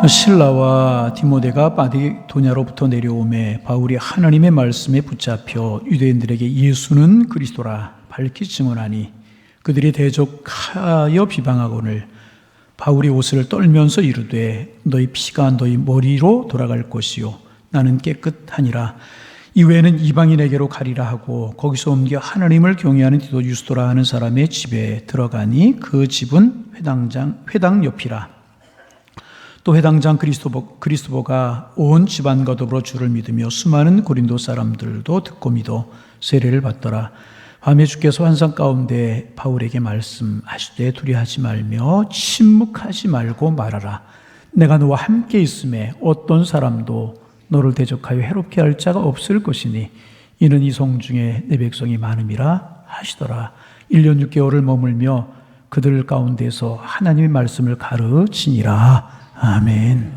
실라와 디모데가 마게도냐로부터 내려오매 바울이 하나님의 말씀에 붙잡혀 유대인들에게 예수는 그리스도라 밝히 증언하니 그들이 대적하여 비방하거늘 바울이 옷을 떨면서 이르되 너희 피가 너희 머리로 돌아갈 것이요 나는 깨끗하니라. 이후에는 이방인에게로 가리라 하고 거기서 옮겨 하나님을 경외하는 디도 유스도라 하는 사람의 집에 들어가니 그 집은 회당 옆이라. 또 회당장 그리스도보가 온 집안과 더불어 주를 믿으며 수많은 고린도 사람들도 듣고 믿어 세례를 받더라. 밤에 주께서 환상 가운데 바울에게 말씀하시되 두려워하지 말며 침묵하지 말고 말하라. 내가 너와 함께 있음에 어떤 사람도 너를 대적하여 해롭게 할 자가 없을 것이니 이는 이 성 중에 내 백성이 많음이라 하시더라. 1년 6개월을 머물며 그들 가운데서 하나님의 말씀을 가르치니라. 아멘.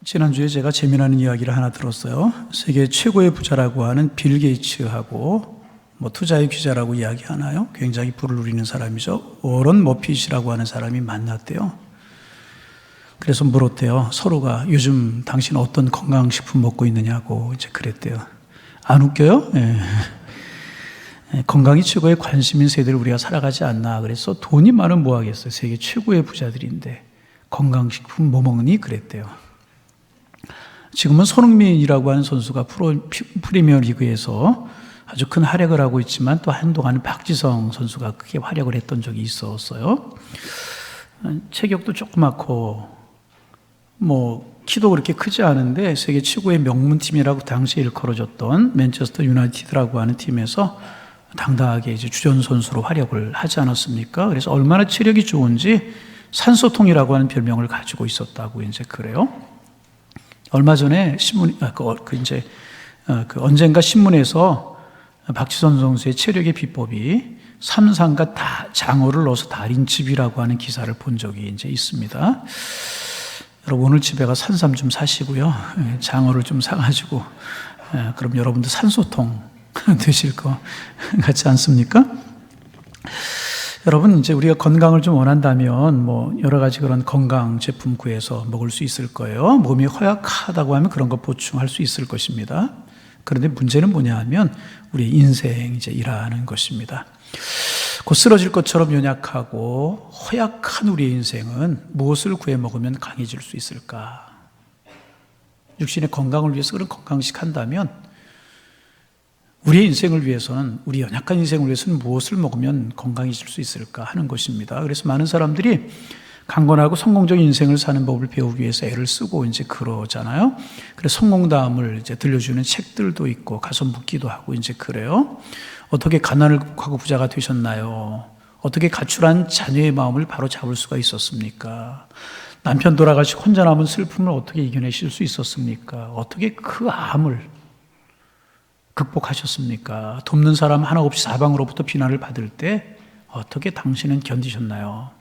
지난주에 제가 재미나는 이야기를 하나 들었어요. 세계 최고의 부자라고 하는 빌 게이츠하고 투자의 귀자라고 이야기하나요? 굉장히 부를 누리는 사람이죠. 워런 머핏이라고 하는 사람이 만났대요. 그래서 물었대요. 서로가 요즘 당신 어떤 건강식품 먹고 있느냐고 이제 그랬대요. 안 웃겨요? 네. 건강이 최고의 관심인 세대를 우리가 살아가지 않나. 그래서 돈이 많으면 뭐 하겠어요? 세계 최고의 부자들인데 건강식품 뭐 먹니? 그랬대요. 지금은 손흥민이라고 하는 선수가 프리미어 리그에서 아주 큰 활약을 하고 있지만 또 한동안은 박지성 선수가 크게 활약을 했던 적이 있었어요. 체격도 조그맣고 키도 그렇게 크지 않은데 세계 최고의 명문팀이라고 당시에 일컬어졌던 맨체스터 유나이티드라고 하는 팀에서 당당하게 이제 주전 선수로 활약을 하지 않았습니까? 그래서 얼마나 체력이 좋은지 산소통이라고 하는 별명을 가지고 있었다고 이제 그래요. 얼마 전에 언젠가 신문에서 박지선 선수의 체력의 비법이 삼상과 장어를 넣어서 달인집이라고 하는 기사를 본 적이 이제 있습니다. 여러분 오늘 집에 가 산삼 좀 사시고요. 장어를 좀 사가지고 그럼 여러분도 산소통 드실 거 같지 않습니까? 여러분 이제 우리가 건강을 좀 원한다면 여러 가지 그런 건강 제품 구해서 먹을 수 있을 거예요. 몸이 허약하다고 하면 그런 거 보충할 수 있을 것입니다. 그런데 문제는 뭐냐 하면 우리 인생이라는 것입니다. 곧 쓰러질 것처럼 연약하고 허약한 우리의 인생은 무엇을 구해 먹으면 강해질 수 있을까? 육신의 건강을 위해서 그런 건강식 한다면 우리의 인생을 위해서는, 우리 연약한 인생을 위해서는 무엇을 먹으면 건강해질 수 있을까 하는 것입니다. 그래서 많은 사람들이 강건하고 성공적인 인생을 사는 법을 배우기 위해서 애를 쓰고 이제 그러잖아요. 그래서 성공담을 이제 들려주는 책들도 있고 가서 묻기도 하고 이제 그래요. 어떻게 가난을 극복하고 부자가 되셨나요? 어떻게 가출한 자녀의 마음을 바로 잡을 수가 있었습니까? 남편 돌아가시고 혼자 남은 슬픔을 어떻게 이겨내실 수 있었습니까? 어떻게 그 암을 극복하셨습니까? 돕는 사람 하나 없이 사방으로부터 비난을 받을 때 어떻게 당신은 견디셨나요?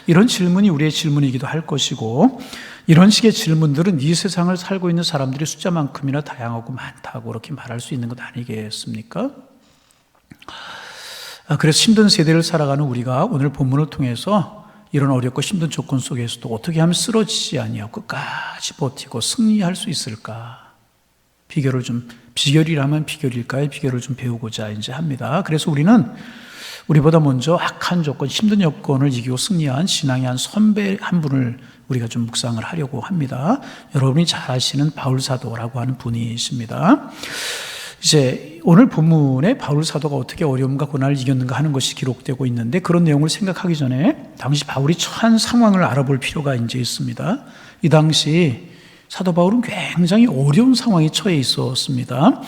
이런 질문이 우리의 질문이기도 할 것이고, 이런 식의 질문들은 이 세상을 살고 있는 사람들의 숫자만큼이나 다양하고 많다고 그렇게 말할 수 있는 것 아니겠습니까? 그래서 힘든 세대를 살아가는 우리가 오늘 본문을 통해서 이런 어렵고 힘든 조건 속에서도 어떻게 하면 쓰러지지 아니하고 끝까지 버티고 승리할 수 있을까? 비결이라면 비결일까요? 비결을 좀 배우고자 이제 합니다. 그래서 우리는 우리보다 먼저 악한 조건, 힘든 여건을 이기고 승리한 신앙의 한 선배 한 분을 우리가 좀 묵상을 하려고 합니다. 여러분이 잘 아시는 바울 사도라고 하는 분이십니다. 이제 오늘 본문에 바울 사도가 어떻게 어려움과 고난을 이겼는가 하는 것이 기록되고 있는데, 그런 내용을 생각하기 전에 당시 바울이 처한 상황을 알아볼 필요가 이제 있습니다. 이 당시 사도 바울은 굉장히 어려운 상황에 처해 있었습니다.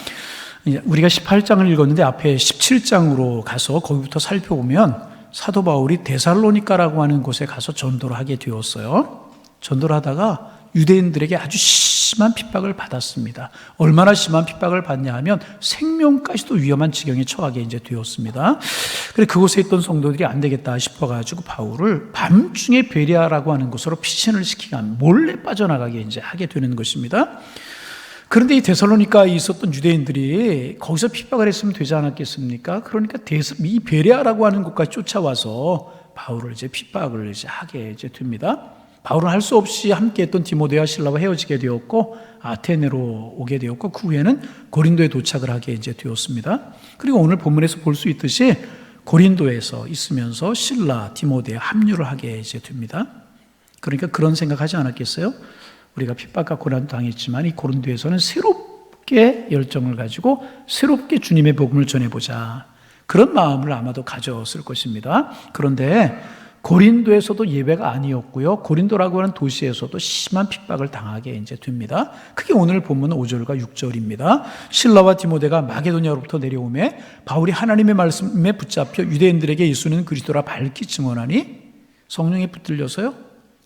우리가 18장을 읽었는데 앞에 17장으로 가서 거기부터 살펴보면 사도 바울이 데살로니가라고 하는 곳에 가서 전도를 하게 되었어요. 전도를 하다가 유대인들에게 아주 심한 핍박을 받았습니다. 얼마나 심한 핍박을 받냐 하면 생명까지도 위험한 지경에 처하게 이제 되었습니다. 그래서 그곳에 있던 성도들이 안 되겠다 싶어가지고 바울을 밤중에 베레아라고 하는 곳으로 피신을 시키고 몰래 빠져나가게 이제 하게 되는 것입니다. 그런데 이 데살로니가에 있었던 유대인들이 거기서 핍박을 했으면 되지 않았겠습니까? 그러니까 이 베레아라고 하는 곳까지 쫓아와서 바울을 이제 핍박을 이제 하게 이제 됩니다. 바울은 할 수 없이 함께했던 디모데와 실라와 헤어지게 되었고 아테네로 오게 되었고 그 후에는 고린도에 도착을 하게 이제 되었습니다. 그리고 오늘 본문에서 볼 수 있듯이 고린도에서 있으면서 실라, 디모데에 합류를 하게 이제 됩니다. 그러니까 그런 생각하지 않았겠어요? 우리가 핍박과 고난 당했지만 이 고린도에서는 새롭게 열정을 가지고 새롭게 주님의 복음을 전해보자. 그런 마음을 아마도 가졌을 것입니다. 그런데 고린도에서도 예배가 아니었고요. 고린도라고 하는 도시에서도 심한 핍박을 당하게 이제 됩니다. 그게 오늘 본문 5절과 6절입니다. 실라와 디모데가 마게도냐로부터 내려오매 바울이 하나님의 말씀에 붙잡혀 유대인들에게 예수는 그리스도라 밝히 증언하니 성령에 붙들려서요.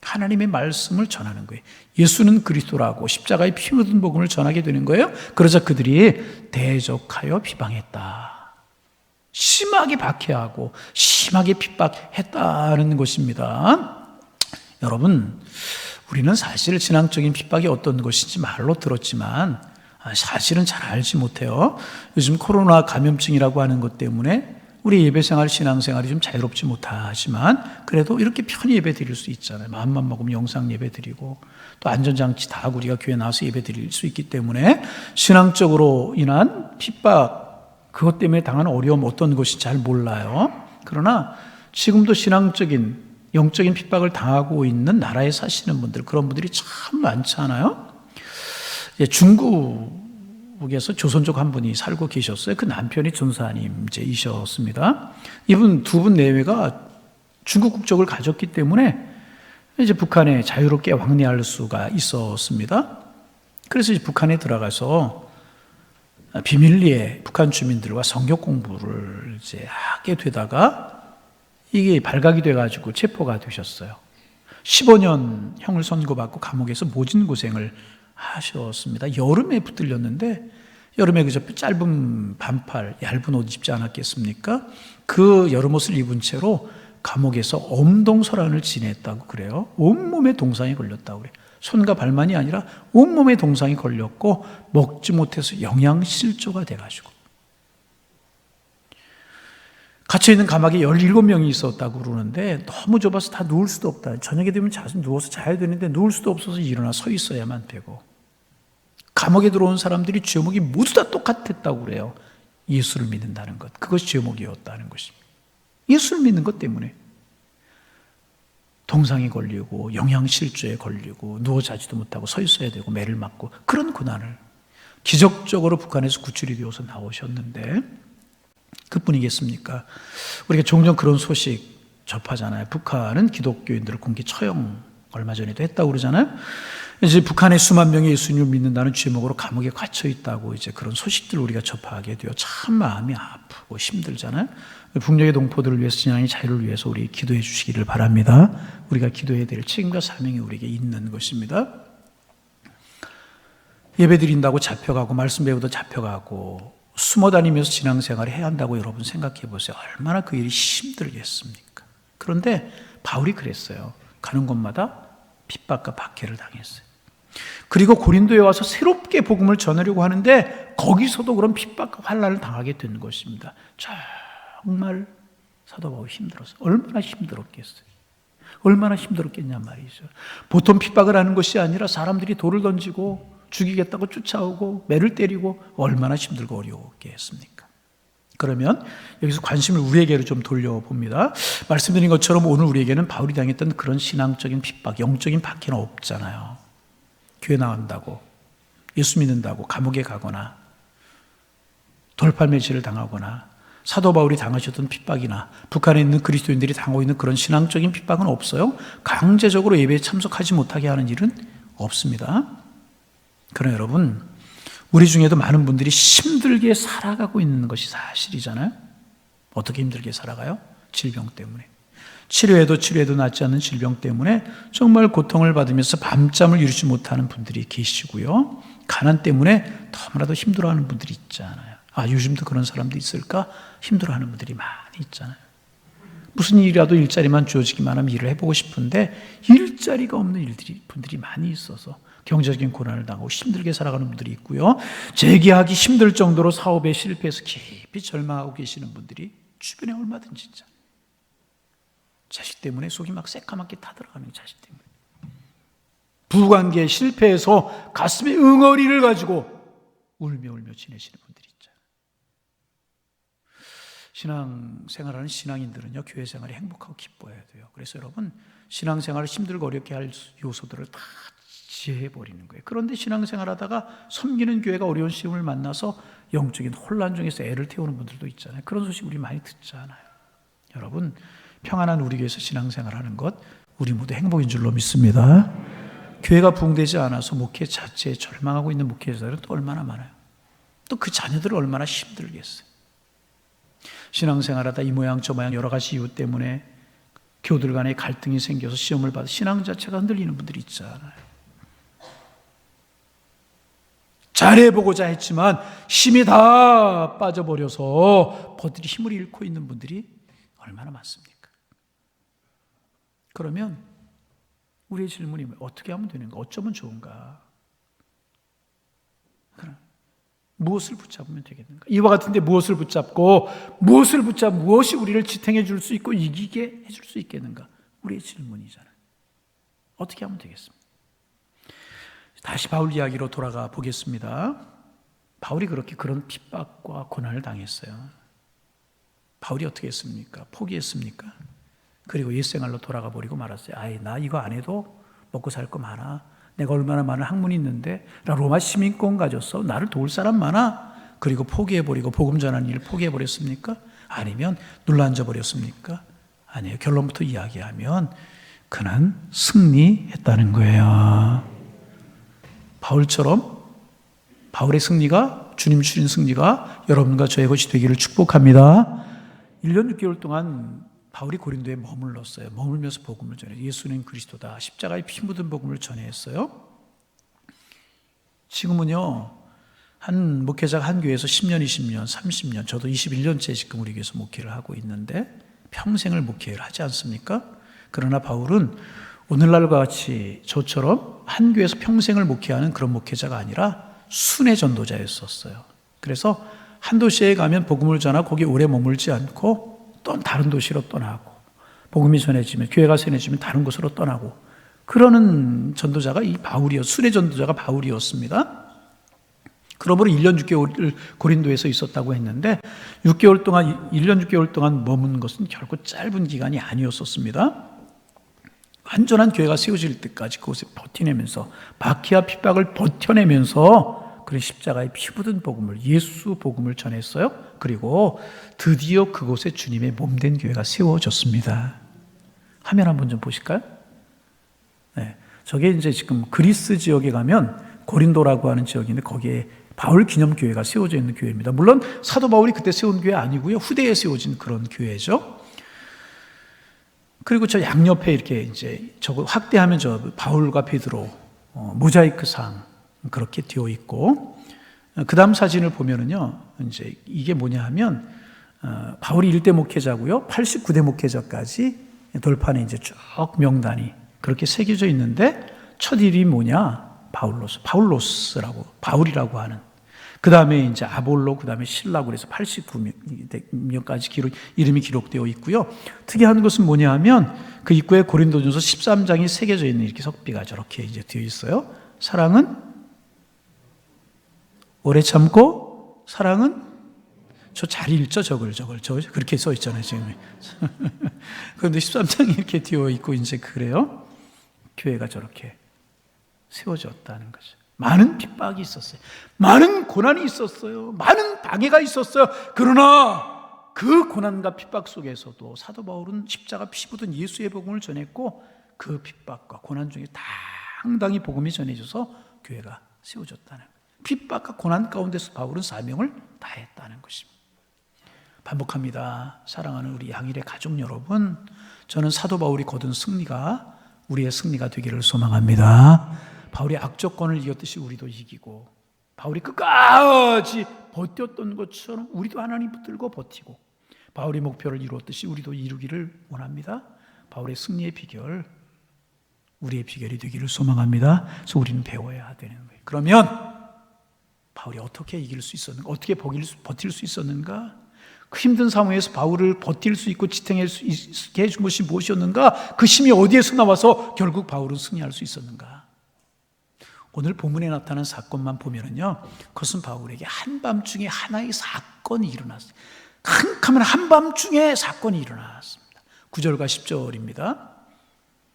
하나님의 말씀을 전하는 거예요. 예수는 그리스도라고 십자가에 피 묻은 복음을 전하게 되는 거예요. 그러자 그들이 대적하여 비방했다. 심하게 박해하고 심하게 핍박했다는 것입니다. 여러분, 우리는 사실 신앙적인 핍박이 어떤 것인지 말로 들었지만 사실은 잘 알지 못해요. 요즘 코로나 감염증이라고 하는 것 때문에 우리 예배생활, 신앙생활이 좀 자유롭지 못하지만 그래도 이렇게 편히 예배 드릴 수 있잖아요. 마음만 먹으면 영상 예배 드리고 또 안전장치 다 하고 우리가 교회 나와서 예배 드릴 수 있기 때문에 신앙적으로 인한 핍박, 그것 때문에 당하는 어려움 어떤 것이 잘 몰라요. 그러나 지금도 신앙적인, 영적인 핍박을 당하고 있는 나라에 사시는 분들, 그런 분들이 참 많잖아요. 중국에서 조선족 한 분이 살고 계셨어요. 그 남편이 전사님이셨습니다. 이분 두 분 내외가 중국 국적을 가졌기 때문에 이제 북한에 자유롭게 왕래할 수가 있었습니다. 그래서 이제 북한에 들어가서 비밀리에 북한 주민들과 성경 공부를 이제 하게 되다가 이게 발각이 돼가지고 체포가 되셨어요. 15년 형을 선고받고 감옥에서 모진 고생을 하셨습니다. 여름에 붙들렸는데 여름에 그저 짧은 반팔, 얇은 옷 입지 않았겠습니까? 그 여름 옷을 입은 채로 감옥에서 엄동설안을 지냈다고 그래요. 온몸에 동상이 걸렸다고 그래요. 손과 발만이 아니라 온몸에 동상이 걸렸고 먹지 못해서 영양실조가 돼가지고 갇혀있는 감옥에 17명이 있었다고 그러는데 너무 좁아서 다 누울 수도 없다. 저녁에 되면 누워서 자야 되는데 누울 수도 없어서 일어나 서 있어야만 되고 감옥에 들어온 사람들이 죄목이 모두 다 똑같았다고 그래요. 예수를 믿는다는 것. 그것이 죄목이었다는 것입니다. 예수를 믿는 것 때문에 동상이 걸리고 영양실조에 걸리고 누워 자지도 못하고 서 있어야 되고 매를 맞고 그런 고난을 기적적으로 북한에서 구출이 되어서 나오셨는데 그뿐이겠습니까? 우리가 종종 그런 소식 접하잖아요. 북한은 기독교인들을 공개 처형 얼마 전에도 했다고 그러잖아요. 이제 북한의 수만 명이 예수님을 믿는다는 죄목으로 감옥에 갇혀 있다고 이제 그런 소식들을 우리가 접하게 되어 참 마음이 아프고 힘들잖아요. 북녘의 동포들을 위해서, 신앙의 자유를 위해서 우리 기도해 주시기를 바랍니다. 우리가 기도해야 될 책임과 사명이 우리에게 있는 것입니다. 예배 드린다고 잡혀가고 말씀 배우다 잡혀가고 숨어 다니면서 신앙생활을 해야 한다고 여러분 생각해 보세요. 얼마나 그 일이 힘들겠습니까? 그런데 바울이 그랬어요. 가는 곳마다 핍박과 박해를 당했어요. 그리고 고린도에 와서 새롭게 복음을 전하려고 하는데 거기서도 그런 핍박과 환난을 당하게 된 것입니다. 정말 사도 바울이 힘들었어요. 얼마나 힘들었겠어요. 얼마나 힘들었겠냐 말이죠. 보통 핍박을 하는 것이 아니라 사람들이 돌을 던지고 죽이겠다고 쫓아오고 매를 때리고 얼마나 힘들고 어려웠겠습니까? 그러면 여기서 관심을 우리에게로 좀 돌려봅니다. 말씀드린 것처럼 오늘 우리에게는 바울이 당했던 그런 신앙적인 핍박, 영적인 박해는 없잖아요. 교회 나간다고, 예수 믿는다고 감옥에 가거나 돌팔매질을 당하거나 사도 바울이 당하셨던 핍박이나 북한에 있는 그리스도인들이 당하고 있는 그런 신앙적인 핍박은 없어요. 강제적으로 예배에 참석하지 못하게 하는 일은 없습니다. 그러나 여러분, 우리 중에도 많은 분들이 힘들게 살아가고 있는 것이 사실이잖아요. 어떻게 힘들게 살아가요? 질병 때문에. 치료해도 낫지 않는 질병 때문에 정말 고통을 받으면서 밤잠을 이루지 못하는 분들이 계시고요. 가난 때문에 너무나도 힘들어하는 분들이 있잖아요. 요즘도 그런 사람도 있을까? 힘들어하는 분들이 많이 있잖아요. 무슨 일이라도 일자리만 주어지기만 하면 일을 해보고 싶은데 일자리가 없는 분들이 많이 있어서 경제적인 고난을 당하고 힘들게 살아가는 분들이 있고요. 재기하기 힘들 정도로 사업에 실패해서 깊이 절망하고 계시는 분들이 주변에 얼마든지 있잖아요. 자식 때문에 속이 막 새까맣게 타들어가는 자식 때문에. 부관계에 실패해서 가슴에 응어리를 가지고 울며 지내시는 분들이 있잖아요. 신앙생활하는 신앙인들은요, 교회 생활이 행복하고 기뻐해야 돼요. 그래서 여러분, 신앙생활을 힘들고 어렵게 할 요소들을 다 지혜해버리는 거예요. 그런데 신앙생활하다가 섬기는 교회가 어려운 시험을 만나서 영적인 혼란 중에서 애를 태우는 분들도 있잖아요. 그런 소식 우리 많이 듣잖아요. 여러분, 평안한 우리 교회에서 신앙생활하는 것 우리 모두 행복인 줄로 믿습니다. 교회가 부흥되지 않아서 목회 자체에 절망하고 있는 목회자들은 또 얼마나 많아요. 또 그 자녀들을 얼마나 힘들겠어요. 신앙생활하다 이 모양 저 모양 여러 가지 이유 때문에 교들 간에 갈등이 생겨서 시험을 받아 신앙 자체가 흔들리는 분들이 있잖아요. 잘해보고자 했지만 힘이 다 빠져버려서 버티기 힘을 잃고 있는 분들이 얼마나 많습니까? 그러면 우리의 질문이 어떻게 하면 되는가? 어쩌면 좋은가? 무엇을 붙잡으면 되겠는가? 이와 같은데 무엇을 붙잡고 무엇이 우리를 지탱해 줄 수 있고 이기게 해줄 수 있겠는가? 우리의 질문이잖아요. 어떻게 하면 되겠습니까? 다시 바울 이야기로 돌아가 보겠습니다. 바울이 그렇게 그런 핍박과 고난을 당했어요. 바울이 어떻게 했습니까? 포기했습니까? 그리고 옛생활로 돌아가 버리고 말았어요. 아이, 나 이거 안 해도 먹고 살 거 많아. 내가 얼마나 많은 학문이 있는데 나 로마 시민권 가졌어. 나를 도울 사람 많아. 그리고 포기해버리고 복음 전하는 일을 포기해버렸습니까? 아니면 눌러앉아 버렸습니까? 아니에요. 결론부터 이야기하면 그는 승리했다는 거예요. 바울처럼 바울의 승리가, 주님 주신 승리가 여러분과 저의 것이 되기를 축복합니다. 1년 6개월 동안 바울이 고린도에 머물렀어요. 머물면서 복음을 전해요. 예수는 그리스도다. 십자가에 피 묻은 복음을 전했어요. 지금은요, 한 목회자가 한 교회에서 10년, 20년, 30년, 저도 21년째 지금 우리 교회에서 목회를 하고 있는데 평생을 목회를 하지 않습니까? 그러나 바울은 오늘날과 같이 저처럼 한 교회에서 평생을 목회하는 그런 목회자가 아니라 순회 전도자였었어요. 그래서 한 도시에 가면 복음을 전하고 거기에 오래 머물지 않고 또 다른 도시로 떠나고, 복음이 전해지면, 교회가 전해지면 다른 곳으로 떠나고, 그러는 전도자가 이 순회 전도자가 바울이었습니다. 그러므로 1년 6개월을 고린도에서 있었다고 했는데 1년 6개월 동안 머문 것은 결코 짧은 기간이 아니었었습니다. 완전한 교회가 세워질 때까지 그곳에 버티내면서, 박해와 핍박을 버텨내면서 그런 십자가에 피 묻은 복음을, 예수 복음을 전했어요. 그리고 드디어 그곳에 주님의 몸된 교회가 세워졌습니다. 화면 한번 좀 보실까요? 네, 저게 이제 지금 그리스 지역에 가면 고린도라고 하는 지역인데 거기에 바울 기념 교회가 세워져 있는 교회입니다. 물론 사도 바울이 그때 세운 교회 아니고요, 후대에 세워진 그런 교회죠. 그리고 저 양옆에 이렇게 이제 저거 확대하면 저 바울과 베드로 모자이크상 그렇게 되어 있고, 그 다음 사진을 보면은요, 이제 이게 뭐냐 하면 바울이 1대 목회자고요, 89대 목회자까지 돌판에 이제 쭉 명단이 그렇게 새겨져 있는데 첫 이름이 뭐냐? 바울로스라고, 바울이라고 하는. 그 다음에 이제 아볼로, 그 다음에 실라고 그래서 89명까지 이름이 기록되어 있고요. 특이한 것은 뭐냐 하면 그 입구에 고린도전서 13장이 새겨져 있는 이렇게 석비가 저렇게 이제 되어 있어요. 사랑은 오래 참고, 사랑은 저 잘 읽죠, 저걸 그렇게 써 있잖아요 지금. 그런데 13장이 이렇게 되어 있고 이제 그래요. 교회가 저렇게 세워졌다는 거죠. 많은 핍박이 있었어요. 많은 고난이 있었어요. 많은 방해가 있었어요. 그러나 그 고난과 핍박 속에서도 사도 바울은 십자가 피 묻은 예수의 복음을 전했고, 그 핍박과 고난 중에 당당히 복음이 전해져서 교회가 세워졌다는 거예요. 핍박과 고난 가운데서 바울은 사명을 다했다는 것입니다. 반복합니다. 사랑하는 우리 양일의 가족 여러분, 저는 사도 바울이 거둔 승리가 우리의 승리가 되기를 소망합니다. 바울이 악조건을 이겼듯이 우리도 이기고, 바울이 끝까지 버텼던 것처럼 우리도 하나님 붙들고 버티고, 바울이 목표를 이루었듯이 우리도 이루기를 원합니다. 바울의 승리의 비결, 우리의 비결이 되기를 소망합니다. 그래서 우리는 배워야 되는 거예요. 그러면 바울이 어떻게 이길 수 있었는가? 어떻게 버틸 수 있었는가? 그 힘든 상황에서 바울을 버틸 수 있고 지탱할 수 있게 해준 것이 무엇이었는가? 그 힘이 어디에서 나와서 결국 바울은 승리할 수 있었는가? 오늘 본문에 나타난 사건만 보면은요, 그것은 바울에게 한밤중에 하나의 사건이 일어났어요. 캄캄한 한밤중에 사건이 일어났습니다. 9절과 10절입니다.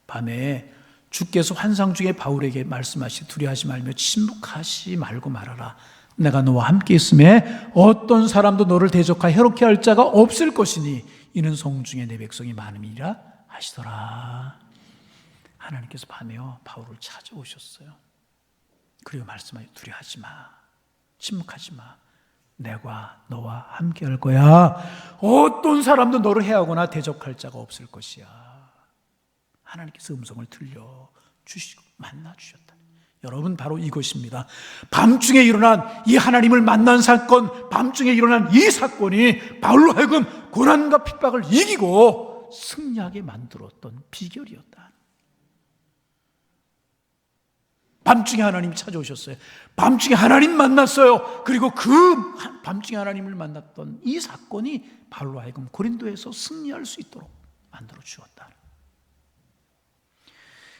밤에 주께서 환상 중에 바울에게 말씀하시되 두려워하지 말며 침묵하지 말고 말하라. 내가 너와 함께 있음에 어떤 사람도 너를 대적하여 해롭게 할 자가 없을 것이니 이는 성중에 내 백성이 많음이라 하시더라. 하나님께서 밤에요 바울을 찾아오셨어요. 그리고 말씀하여 두려워하지 마, 침묵하지 마, 내가 너와 함께 할 거야. 어떤 사람도 너를 해하거나 대적할 자가 없을 것이야. 하나님께서 음성을 들려주시고 만나주셨다. 여러분, 바로 이것입니다. 밤중에 일어난 이 하나님을 만난 사건, 밤중에 일어난 이 사건이 바울로 하여금 고난과 핍박을 이기고 승리하게 만들었던 비결이었다. 밤중에 하나님이 찾아오셨어요. 밤중에 하나님 만났어요. 그리고 그 밤중에 하나님을 만났던 이 사건이 바울로 하여금 고린도에서 승리할 수 있도록 만들어 주었다.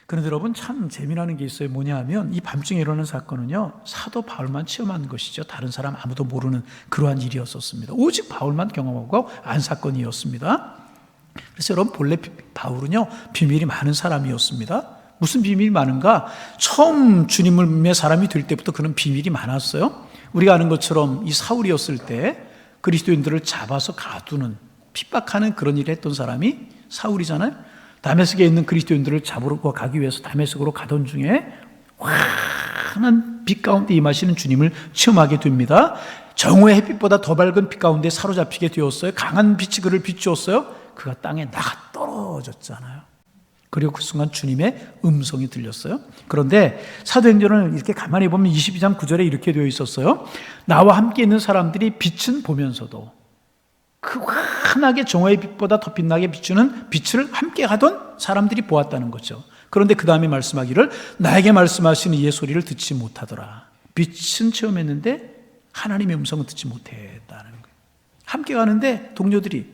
그런데 여러분, 참 재미나는 게 있어요. 뭐냐 하면 이 밤중에 일어나는 사건은요, 사도 바울만 체험한 것이죠. 다른 사람 아무도 모르는 그러한 일이었었습니다. 오직 바울만 경험하고 안 사건이었습니다. 그래서 여러분, 본래 바울은요 비밀이 많은 사람이었습니다. 무슨 비밀이 많은가? 처음 주님의 사람이 될 때부터 그런 비밀이 많았어요. 우리가 아는 것처럼 이 사울이었을 때 그리스도인들을 잡아서 가두는, 핍박하는 그런 일을 했던 사람이 사울이잖아요. 다메섹에 있는 그리스도인들을 잡으러 가기 위해서 다메섹으로 가던 중에 환한 빛 가운데 임하시는 주님을 체험하게 됩니다. 정오의 햇빛보다 더 밝은 빛 가운데 사로잡히게 되었어요. 강한 빛이 그를 비추었어요. 그가 땅에 나가 떨어졌잖아요. 그리고 그 순간 주님의 음성이 들렸어요. 그런데 사도행전을 이렇게 가만히 보면 22장 9절에 이렇게 되어 있었어요. 나와 함께 있는 사람들이 빛은 보면서도 그 환하게 정오의 빛보다 더 빛나게 비추는 빛을 함께 하던 사람들이 보았다는 거죠. 그런데 그 다음에 말씀하기를 나에게 말씀하시는 이의 소리를 듣지 못하더라. 빛은 체험했는데 하나님의 음성은 듣지 못했다는 거예요. 함께 가는데 동료들이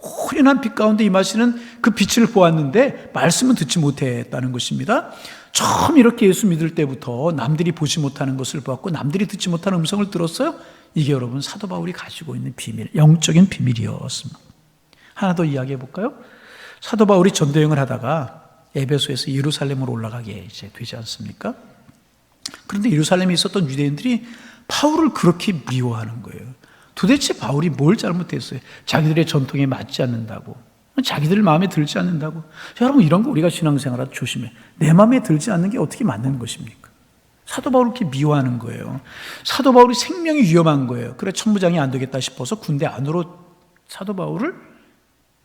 호련한 빛 가운데 임하시는 그 빛을 보았는데 말씀은 듣지 못했다는 것입니다. 처음 이렇게 예수 믿을 때부터 남들이 보지 못하는 것을 보았고 남들이 듣지 못하는 음성을 들었어요. 이게 여러분 사도 바울이 가지고 있는 비밀, 영적인 비밀이었습니다. 하나 더 이야기해 볼까요? 사도 바울이 전도여행을 하다가 에베소에서 예루살렘으로 올라가게 이제 되지 않습니까? 그런데 예루살렘에 있었던 유대인들이 바울을 그렇게 미워하는 거예요. 도대체 바울이 뭘 잘못했어요? 자기들의 전통에 맞지 않는다고, 자기들 마음에 들지 않는다고. 여러분, 이런 거 우리가 신앙생활할 때 조심해. 내 마음에 들지 않는 게 어떻게 맞는 것입니까? 사도 바울을 이렇게 미워하는 거예요. 사도 바울이 생명이 위험한 거예요. 그래 천부장이 안 되겠다 싶어서 군대 안으로 사도 바울을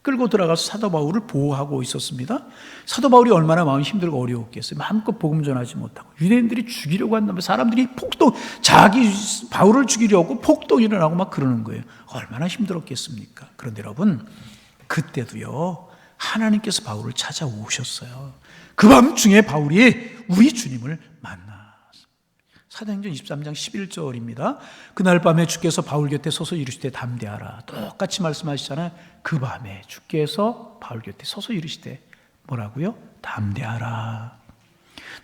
끌고 들어가서 사도 바울을 보호하고 있었습니다. 사도 바울이 얼마나 마음이 힘들고 어려웠겠어요. 마음껏 복음 전하지 못하고 유대인들이 죽이려고 한다면 사람들이 자기 바울을 죽이려고 폭동이 일어나고 막 그러는 거예요. 얼마나 힘들었겠습니까? 그런데 여러분, 그때도요 하나님께서 바울을 찾아오셨어요. 그 밤중에 바울이 우리 주님을 만났습니다. 사도행전 23장 11절입니다. 그날 밤에 주께서 바울 곁에 서서 이르시되 담대하라. 똑같이 말씀하시잖아요. 그 밤에 주께서 바울 곁에 서서 이르시되 뭐라고요? 담대하라.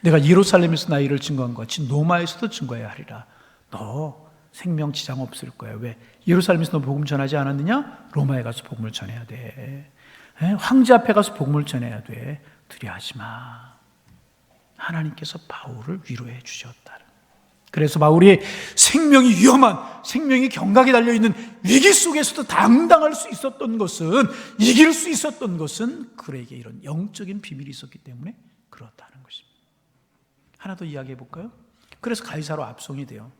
내가 예루살렘에서 나 이를 증거한 것 같이 로마에서도 증거해야 하리라. 너 생명 지장 없을 거야. 왜? 예루살렘에서 너 복음 전하지 않았느냐? 로마에 가서 복음을 전해야 돼. 황제 앞에 가서 복음을 전해야 돼. 두려워하지 마. 하나님께서 바울을 위로해 주셨다. 그래서 바울이 생명이 위험한, 생명이 경각에 달려있는 위기 속에서도 당당할 수 있었던 것은, 이길 수 있었던 것은 그에게 이런 영적인 비밀이 있었기 때문에 그렇다는 것입니다. 하나 더 이야기해 볼까요? 그래서 가이사로 압송이 돼요.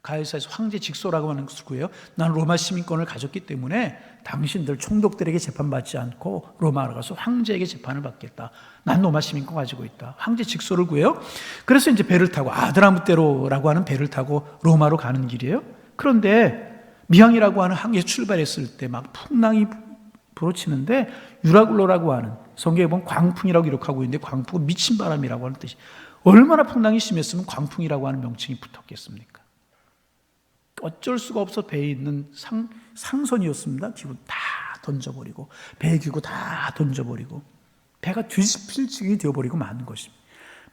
가이사에서 황제 직소라고 하는 것을 구해요. 난 로마 시민권을 가졌기 때문에 당신들 총독들에게 재판받지 않고 로마로 가서 황제에게 재판을 받겠다. 난 로마 시민권 가지고 있다. 황제 직소를 구해요. 그래서 이제 배를 타고 아드라무테로라고 하는 배를 타고 로마로 가는 길이에요. 그런데 미항이라고 하는 항에 출발했을 때 막 풍랑이 불어치는데 유라굴로라고 하는, 성경에 보면 광풍이라고 기록하고 있는데 광풍은 미친 바람이라고 하는 뜻이, 얼마나 풍랑이 심했으면 광풍이라고 하는 명칭이 붙었겠습니까? 어쩔 수가 없어 배에 있는 상선이었습니다. 기구 다 던져버리고, 배 기구 다 던져버리고, 배가 뒤집힐 지경이 되어버리고 마는 것입니다.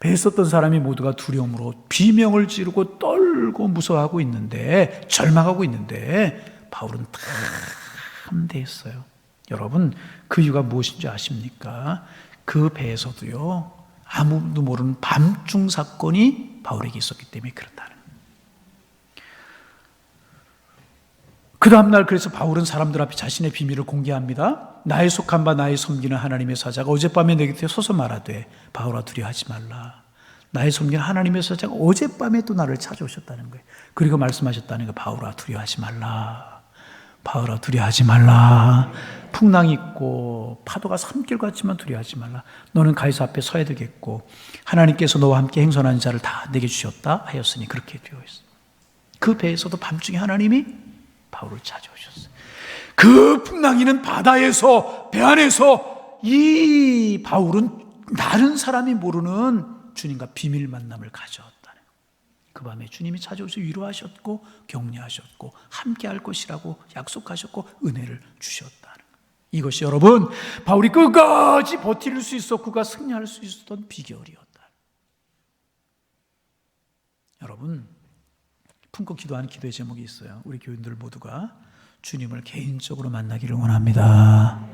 배에 있었던 사람이 모두가 두려움으로 비명을 지르고 떨고 무서워하고 있는데, 절망하고 있는데 바울은 담대했어요. 여러분, 그 이유가 무엇인지 아십니까? 그 배에서도요, 아무도 모르는 밤중 사건이 바울에게 있었기 때문에 그렇다는 거예요. 그 다음날 그래서 바울은 사람들 앞에 자신의 비밀을 공개합니다. 나의 속한 바 나의 섬기는 하나님의 사자가 어젯밤에 내 곁에 서서 말하되 바울아 두려워하지 말라. 나의 섬기는 하나님의 사자가 어젯밤에 또 나를 찾아오셨다는 거예요. 그리고 말씀하셨다는 거예요. 바울아 두려워하지 말라. 바울아 두려워하지 말라. 풍랑이 있고 파도가 삼킬 것 같지만 두려워하지 말라. 너는 가이사 앞에 서야 되겠고 하나님께서 너와 함께 행선하는 자를 다 내게 주셨다 하였으니 그렇게 되어 있어. 그 배에서도 밤중에 하나님이 바울을 찾아오셨어요. 그 풍랑이는 바다에서, 배 안에서 이 바울은 다른 사람이 모르는 주님과 비밀 만남을 가졌다는 거예요. 그 밤에 주님이 찾아오셔서 위로하셨고 격려하셨고 함께 할 것이라고 약속하셨고 은혜를 주셨다는 거예요. 이것이 여러분, 바울이 끝까지 버틸 수 있었고 그가 승리할 수 있었던 비결이었다. 여러분, 품고 기도하는 기도의 제목이 있어요. 우리 교인들 모두가 주님을 개인적으로 만나기를 원합니다.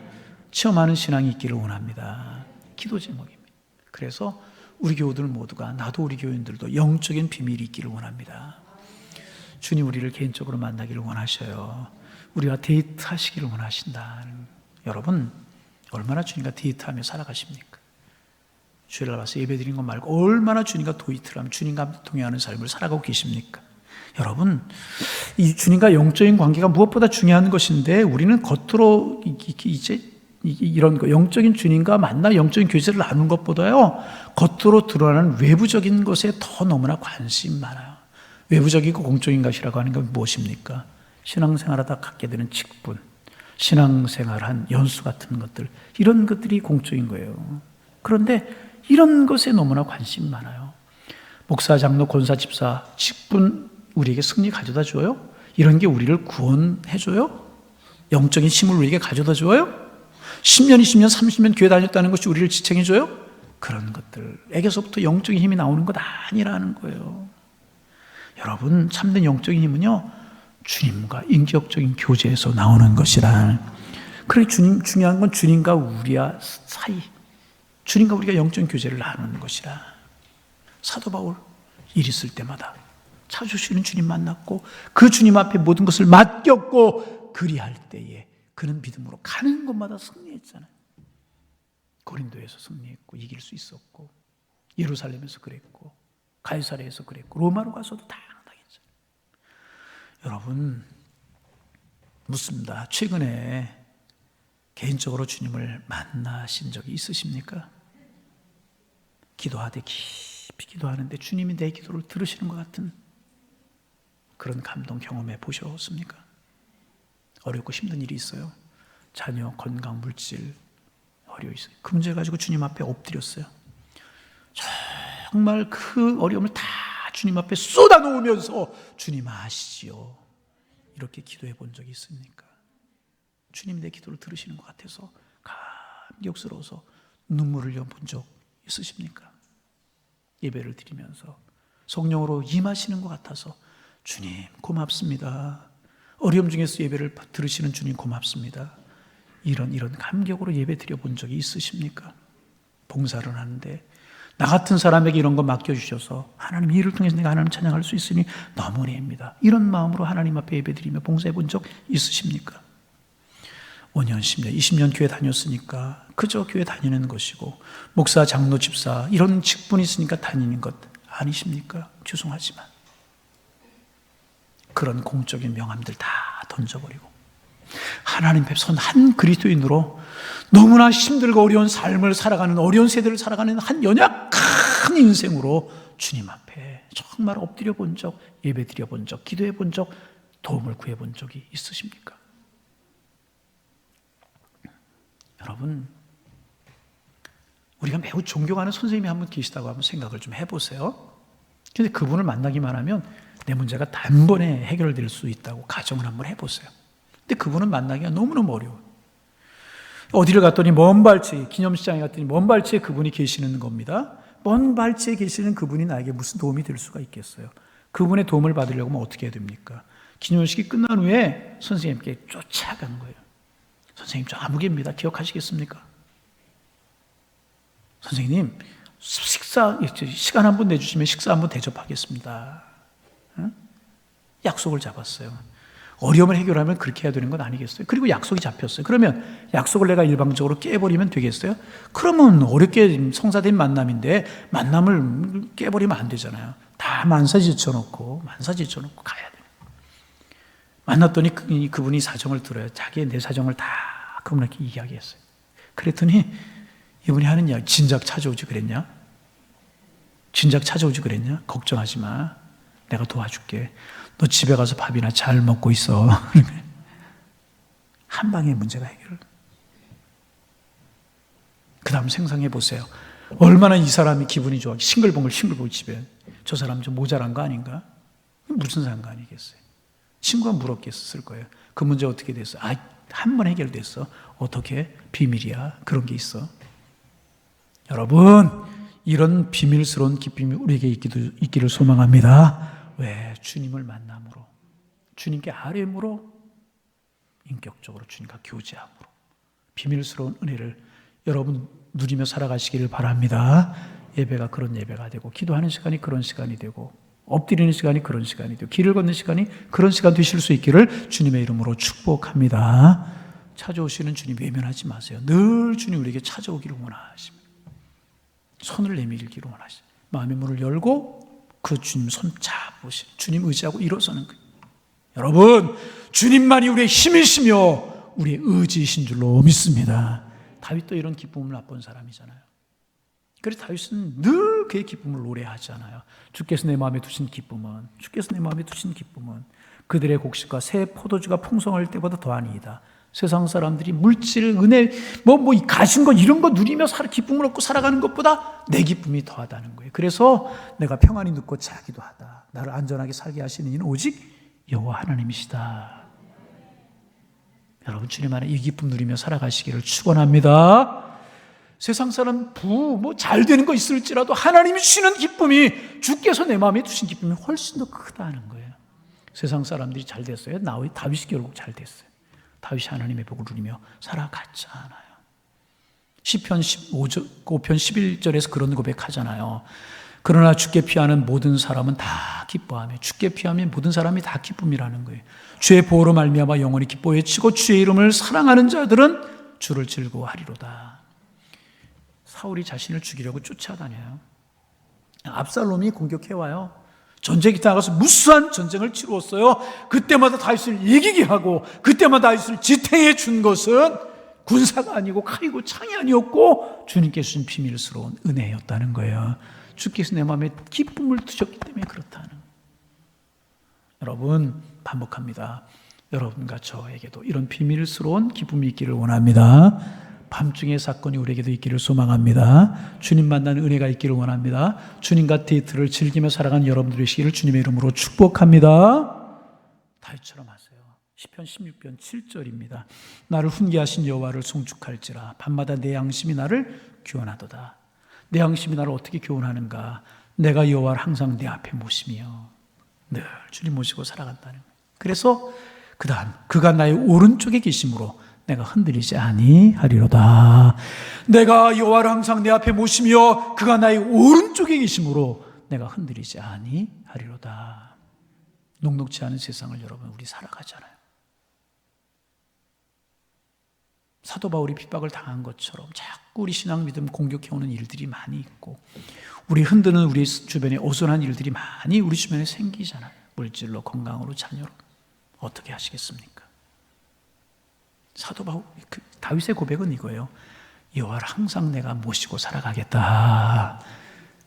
체험하는 신앙이 있기를 원합니다. 기도 제목입니다. 그래서 우리 교우들 모두가, 나도 우리 교인들도 영적인 비밀이 있기를 원합니다. 주님 우리를 개인적으로 만나기를 원하셔요. 우리와 데이트하시기를 원하신다. 여러분, 얼마나 주님과 데이트하며 살아가십니까? 주일날 와서 예배드리는 것 말고 얼마나 주님과 데이트를 하며 주님과 동행하는 삶을 살아가고 계십니까? 여러분, 이 주님과 영적인 관계가 무엇보다 중요한 것인데 우리는 겉으로 이제 이런 거, 영적인 주님과 만나 영적인 교제를 나누는 것보다요, 겉으로 드러나는 외부적인 것에 더 너무나 관심이 많아요. 외부적이고 공적인 것이라고 하는 건 무엇입니까? 신앙생활하다 갖게 되는 직분, 신앙생활한 연수 같은 것들, 이런 것들이 공적인 거예요. 그런데 이런 것에 너무나 관심이 많아요. 목사, 장로, 권사, 집사, 직분 우리에게 승리 가져다 줘요? 이런 게 우리를 구원해 줘요? 영적인 힘을 우리에게 가져다 줘요? 10년, 20년, 30년 교회 다녔다는 것이 우리를 지탱해 줘요? 그런 것들에게서부터 영적인 힘이 나오는 것 아니라는 거예요. 여러분, 참된 영적인 힘은요, 주님과 인격적인 교제에서 나오는 것이라. 그래, 중요한 건 주님과 우리와 사이, 주님과 우리가 영적인 교제를 나누는 것이라. 사도 바울 일 있을 때마다 찾으시는 주님 만났고 그 주님 앞에 모든 것을 맡겼고 그리할 때에 그는 믿음으로 가는 곳마다 승리했잖아요. 고린도에서 승리했고 이길 수 있었고, 예루살렘에서 그랬고, 가이사랴에서 그랬고, 로마로 가서도 다 당했잖아요. 여러분, 묻습니다. 최근에 개인적으로 주님을 만나신 적이 있으십니까? 기도하되 깊이 기도하는데 주님이 내 기도를 들으시는 것 같은 그런 감동 경험해 보셨습니까? 어렵고 힘든 일이 있어요. 자녀, 건강, 물질 어려워 있어요. 그 문제 가지고 주님 앞에 엎드렸어요. 정말 그 어려움을 다 주님 앞에 쏟아놓으면서 주님 아시지요, 이렇게 기도해 본 적이 있습니까? 주님 내 기도를 들으시는 것 같아서 감격스러워서 눈물을 흘려 본 적 있으십니까? 예배를 드리면서 성령으로 임하시는 것 같아서 주님 고맙습니다, 어려움 중에서 예배를 들으시는 주님 고맙습니다, 이런 감격으로 예배 드려 본 적이 있으십니까? 봉사를 하는데 나 같은 사람에게 이런 거 맡겨주셔서 하나님 이 일을 통해서 내가 하나님 찬양할 수 있으니 너무 은혜입니다, 이런 마음으로 하나님 앞에 예배 드리며 봉사해 본 적 있으십니까? 5년, 10년, 20년 교회 다녔으니까 그저 교회 다니는 것이고, 목사, 장로, 집사 이런 직분이 있으니까 다니는 것 아니십니까? 죄송하지만 그런 공적인 명함들 다 던져버리고 하나님 앞에 선 한 그리스도인으로 너무나 힘들고 어려운 삶을 살아가는, 어려운 세대를 살아가는 한 연약한 인생으로 주님 앞에 정말 엎드려 본 적, 예배 드려 본 적, 기도해 본 적, 도움을 구해 본 적이 있으십니까? 여러분, 우리가 매우 존경하는 선생님이 한 분 계시다고 한번 생각을 좀 해보세요. 근데 그분을 만나기만 하면 내 문제가 단번에 해결될 수 있다고 가정을 한번 해보세요. 근데 그분은 만나기가 너무너무 어려워요. 어디를 갔더니 먼 발치에, 기념시장에 갔더니 먼 발치에 그분이 계시는 겁니다. 먼 발치에 계시는 그분이 나에게 무슨 도움이 될 수가 있겠어요? 그분의 도움을 받으려고 하면 어떻게 해야 됩니까? 기념식이 끝난 후에 선생님께 쫓아간 거예요. 선생님, 저 아무개입니다. 기억하시겠습니까? 선생님, 시간 한 번 내주시면 식사 한 번 대접하겠습니다. 응? 약속을 잡았어요. 어려움을 해결하면 그렇게 해야 되는 건 아니겠어요? 그리고 약속이 잡혔어요. 그러면 약속을 내가 일방적으로 깨버리면 되겠어요? 그러면 어렵게 성사된 만남인데 만남을 깨버리면 안 되잖아요. 다 만사지쳐놓고 가야 돼요. 만났더니 그분이 사정을 들어요. 자기의 내 사정을 다 그분에게 이야기했어요. 그랬더니 이분이 하는 이야기, 진작 찾아오지 그랬냐? 진작 찾아오지 그랬냐? 걱정하지 마. 내가 도와줄게. 너 집에 가서 밥이나 잘 먹고 있어. 한 방에 문제가 해결. 그 다음 생각해 보세요. 얼마나 이 사람이 기분이 좋아. 싱글벙글 집에. 저 사람 좀 모자란 거 아닌가? 무슨 상관이겠어요? 친구가 물었겠을 거예요. 그 문제 어떻게 됐어? 한 번 해결됐어. 어떻게? 비밀이야. 그런 게 있어. 여러분, 이런 비밀스러운 기쁨이 우리에게 있기를 소망합니다. 왜? 주님을 만남으로, 주님께 아뢰므로, 인격적으로 주님과 교제함으로 비밀스러운 은혜를 여러분 누리며 살아가시기를 바랍니다. 예배가 그런 예배가 되고, 기도하는 시간이 그런 시간이 되고, 엎드리는 시간이 그런 시간이 되고, 길을 걷는 시간이 그런 시간 되실 수 있기를 주님의 이름으로 축복합니다. 찾아오시는 주님 외면하지 마세요. 늘 주님 우리에게 찾아오기를 원하십니다. 손을 내밀기를 원하십니다. 마음의 문을 열고 그 주님 손 잡으시고 주님 의지하고 일어서는 거예요. 여러분, 주님만이 우리의 힘이시며 우리의 의지이신 줄로 믿습니다. 다윗도 이런 기쁨을 맛본 사람이잖아요. 그래서 다윗은 늘 그의 기쁨을 노래하잖아요. 주께서 내 마음에 두신 기쁨은, 주께서 내 마음에 두신 기쁨은 그들의 곡식과 새 포도주가 풍성할 때보다 더하니이다. 세상 사람들이 물질, 은혜, 가진 거 이런 거 누리며 기쁨을 얻고 살아가는 것보다 내 기쁨이 더하다는 거예요. 그래서 내가 평안히 눕고 자기도 하다. 나를 안전하게 살게 하시는 이는 오직 여호와 하나님이시다. 여러분, 주님 안에 이 기쁨 누리며 살아가시기를 축원합니다. 세상 사람 잘 되는 거 있을지라도 하나님이 주시는 기쁨이, 주께서 내 마음에 두신 기쁨이 훨씬 더 크다는 거예요. 세상 사람들이 잘 됐어요. 다윗이 결국 잘 됐어요. 다윗이 하나님의 복을 누리며 살아갔잖아요. 시편 5편 11절에서 그런 고백하잖아요. 그러나 주께 피하는 모든 사람은 다 기뻐하며, 주께 피하면 모든 사람이 다 기쁨이라는 거예요. 주의 보호로 말미암아 영원히 기뻐 외치고 주의 이름을 사랑하는 자들은 주를 즐거워하리로다. 사울이 자신을 죽이려고 쫓아다녀요. 압살롬이 공격해와요. 전쟁에 나가서 무수한 전쟁을 치루었어요. 그때마다 다윗을 이기게 하고, 그때마다 다윗을 지탱해 준 것은 군사가 아니고 칼이고 창이 아니었고 주님께서 주신 비밀스러운 은혜였다는 거예요. 주께서 내 마음에 기쁨을 두셨기 때문에 그렇다는 거예요. 여러분, 반복합니다. 여러분과 저에게도 이런 비밀스러운 기쁨이 있기를 원합니다. 밤중의 사건이 우리에게도 있기를 소망합니다. 주님 만나는 은혜가 있기를 원합니다. 주님과 데이트를 즐기며 살아가는 여러분들이 되시기를 주님의 이름으로 축복합니다. 다윗처럼 하세요. 시편 16편 7절입니다. 나를 훈계하신 여호와를 송축할지라. 밤마다 내 양심이 나를 교훈하도다. 내 양심이 나를 어떻게 교훈하는가? 내가 여호와를 항상 내 앞에 모시며, 늘 주님 모시고 살아간다는 거예요. 그래서 그 다음, 그가 나의 오른쪽에 계심으로 내가 흔들리지 아니하리로다. 내가 여호와를 항상 내 앞에 모시며 그가 나의 오른쪽에 계심으로 내가 흔들리지 아니하리로다. 녹록지 않은 세상을 여러분 우리 살아가잖아요. 사도 바울이 핍박을 당한 것처럼 자꾸 우리 신앙 믿음 공격해오는 일들이 많이 있고, 우리 흔드는 우리 주변에 어선한 일들이 많이 우리 주변에 생기잖아요. 물질로, 건강으로, 자녀로. 어떻게 하시겠습니까? 사도 바울, 다윗의 고백은 이거예요. 여호와를 항상 내가 모시고 살아가겠다.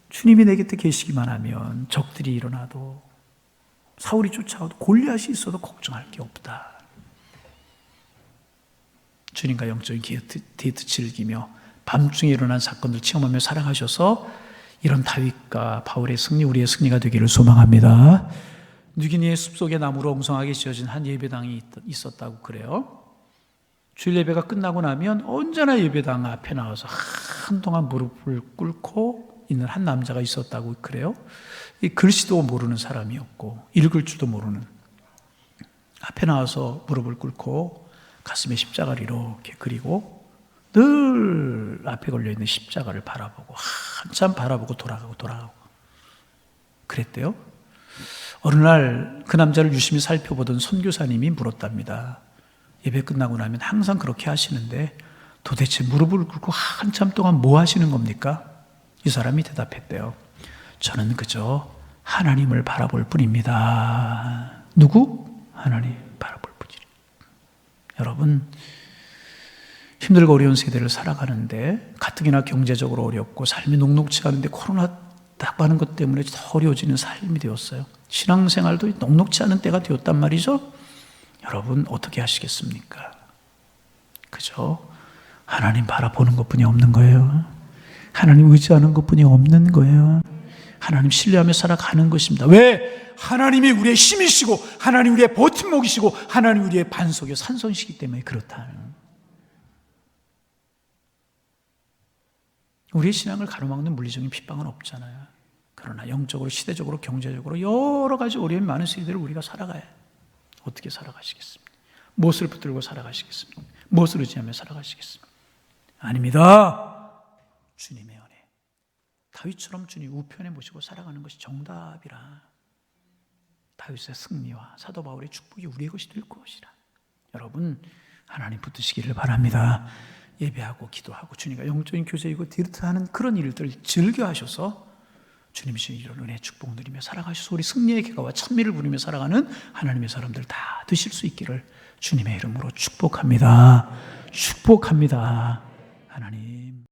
주님이 내 곁에 계시기만 하면 적들이 일어나도, 사울이 쫓아와도, 골리앗이 있어도 걱정할 게 없다. 주님과 영적인 데이트 즐기며 밤중에 일어난 사건들 체험하며 살아가셔서 이런 다윗과 바울의 승리, 우리의 승리가 되기를 소망합니다. 누기니의 숲속에 나무로 엉성하게 지어진 한 예배당이 있었다고 그래요. 주일 예배가 끝나고 나면 언제나 예배당 앞에 나와서 한동안 무릎을 꿇고 있는 한 남자가 있었다고 그래요. 이 글씨도 모르는 사람이었고 읽을 줄도 모르는, 앞에 나와서 무릎을 꿇고 가슴에 십자가를 이렇게 그리고 늘 앞에 걸려있는 십자가를 바라보고 한참 바라보고 돌아가고 그랬대요. 어느 날 그 남자를 유심히 살펴보던 선교사님이 물었답니다. 예배 끝나고 나면 항상 그렇게 하시는데 도대체 무릎을 꿇고 한참 동안 뭐 하시는 겁니까? 이 사람이 대답했대요. 저는 그저 하나님을 바라볼 뿐입니다. 누구? 하나님 바라볼 뿐이에요. 여러분, 힘들고 어려운 세대를 살아가는데 가뜩이나 경제적으로 어렵고 삶이 녹록지 않은데 코로나 딱 하는 것 때문에 더 어려워지는 삶이 되었어요. 신앙생활도 녹록지 않은 때가 되었단 말이죠. 여러분 어떻게 하시겠습니까? 그저 하나님 바라보는 것뿐이 없는 거예요. 하나님 의지하는 것뿐이 없는 거예요. 하나님 신뢰하며 살아가는 것입니다. 왜? 하나님이 우리의 힘이시고 하나님 우리의 버팀목이시고 하나님 우리의 반석이요 산성이시기 때문에 그렇다. 우리의 신앙을 가로막는 물리적인 핍박은 없잖아요. 그러나 영적으로, 시대적으로, 경제적으로 여러 가지 어려움이 많은 세대를 우리가 살아가야 해요. 어떻게 살아가시겠습니까? 무엇을 붙들고 살아가시겠습니까? 무엇을 의지하며 살아가시겠습니까? 아닙니다. 주님의 은혜. 다윗처럼 주님 우편에 모시고 살아가는 것이 정답이라. 다윗의 승리와 사도 바울의 축복이 우리의 것이 될 것이라. 여러분 하나님 붙드시기를 바랍니다. 예배하고 기도하고 주님과 영적인 교제이고 디르트하는 그런 일들을 즐겨하셔서 주님이 주신 이런 은혜 축복 누리며 살아가셔서 우리 승리의 개가와 찬미를 부리며 살아가는 하나님의 사람들 다 되실 수 있기를 주님의 이름으로 축복합니다. 축복합니다.